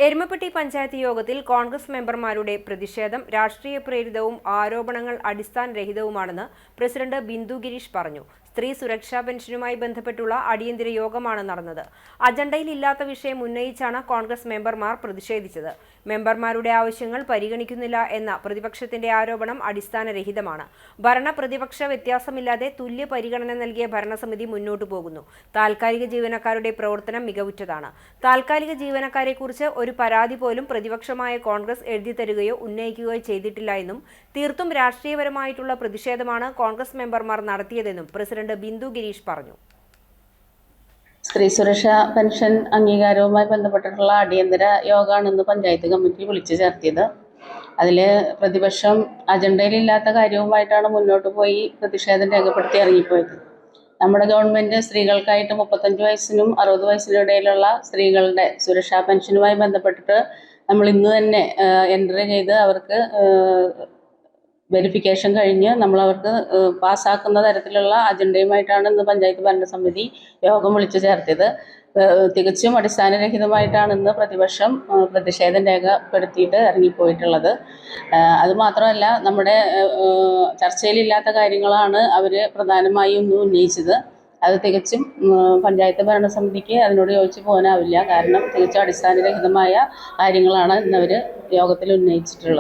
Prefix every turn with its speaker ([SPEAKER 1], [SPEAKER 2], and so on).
[SPEAKER 1] എരുമപ്പെട്ടി പഞ്ചായത്ത് യോഗത്തിൽ കോൺഗ്രസ് മെമ്പർമാരുടെ പ്രതിഷേധം രാഷ്ട്രീയ പ്രേരിതവും ആരോപണങ്ങൾ അടിസ്ഥാനരഹിതവുമാണെന്ന് പ്രസിഡന്റ് ബിന്ദു ഗിരീഷ് പറഞ്ഞു. സ്ത്രീ സുരക്ഷാ പെൻഷനുമായി ബന്ധപ്പെട്ടുള്ള അടിയന്തര യോഗമാണ് നടന്നത്. അജണ്ടയിലില്ലാത്ത വിഷയം ഉന്നയിച്ചാണ് കോൺഗ്രസ് മെമ്പർമാർ പ്രതിഷേധിച്ചത്. മെമ്പർമാരുടെ ആവശ്യങ്ങൾ പരിഗണിക്കുന്നില്ല എന്ന പ്രതിപക്ഷത്തിന്റെ ആരോപണം അടിസ്ഥാനരഹിതമാണ്. ഭരണ പ്രതിപക്ഷ വ്യത്യാസമില്ലാതെ തുല്യ പരിഗണന നൽകിയ ഭരണസമിതി മുന്നോട്ടു പോകുന്നു. താൽക്കാലിക ജീവനക്കാരുടെ പ്രവർത്തനം മികവുറ്റതാണ്. താൽക്കാലിക ജീവനക്കാരെക്കുറിച്ച് ഒരു പരാതി പോലും പ്രതിപക്ഷമായ കോൺഗ്രസ് എഴുതി തരുകയോ ഉന്നയിക്കുകയോ ചെയ്തിട്ടില്ല എന്നും തീർത്തും രാഷ്ട്രീയപരമായിട്ടുള്ള പ്രതിഷേധമാണ് കോൺഗ്രസ് മെമ്പർമാർ നടത്തിയതെന്നും പ്രസിഡന്റ് ബിന്ദു ഗിരീഷ് പറഞ്ഞു.
[SPEAKER 2] സ്ത്രീ സുരക്ഷാ പെൻഷൻ അംഗീകാരവുമായി ബന്ധപ്പെട്ടിട്ടുള്ള അടിയന്തര യോഗമാണ് ഇന്ന് പഞ്ചായത്ത് കമ്മിറ്റി വിളിച്ചു ചേർത്തിയത്. അതിൽ പ്രതിപക്ഷം അജണ്ടയിലില്ലാത്ത കാര്യവുമായിട്ടാണ് മുന്നോട്ട് പോയി പ്രതിഷേധം രേഖപ്പെടുത്തി ഇറങ്ങിപ്പോയത്. നമ്മുടെ ഗവൺമെൻറ് സ്ത്രീകൾക്കായിട്ട് 35 വയസ്സിനും 60 വയസ്സിനും ഇടയിലുള്ള സ്ത്രീകളുടെ സുരക്ഷാ പെൻഷനുമായി ബന്ധപ്പെട്ടിട്ട് നമ്മൾ ഇന്ന് തന്നെ എൻട്രി ചെയ്ത് അവർക്ക് വെരിഫിക്കേഷൻ കഴിഞ്ഞ് നമ്മളവർക്ക് പാസ്സാക്കുന്ന തരത്തിലുള്ള അജണ്ടയുമായിട്ടാണ് ഇന്ന് പഞ്ചായത്ത് ഭരണസമിതി യോഗം വിളിച്ചു ചേർത്തത്. തികച്ചും അടിസ്ഥാനരഹിതമായിട്ടാണ് ഇന്ന് പ്രതിപക്ഷം പ്രതിഷേധം രേഖപ്പെടുത്തിയിട്ട് ഇറങ്ങിപ്പോയിട്ടുള്ളത്. അതുമാത്രമല്ല, നമ്മുടെ ചർച്ചയിലില്ലാത്ത കാര്യങ്ങളാണ് അവർ പ്രധാനമായും ഇന്ന് ഉന്നയിച്ചത്. അത് തികച്ചും പഞ്ചായത്ത് ഭരണസമിതിക്ക് അതിനോട് യോജിച്ച് പോകാനാവില്ല. കാരണം തികച്ചും അടിസ്ഥാനരഹിതമായ കാര്യങ്ങളാണ് ഇന്നവർ യോഗത്തിൽ ഉന്നയിച്ചിട്ടുള്ളത്.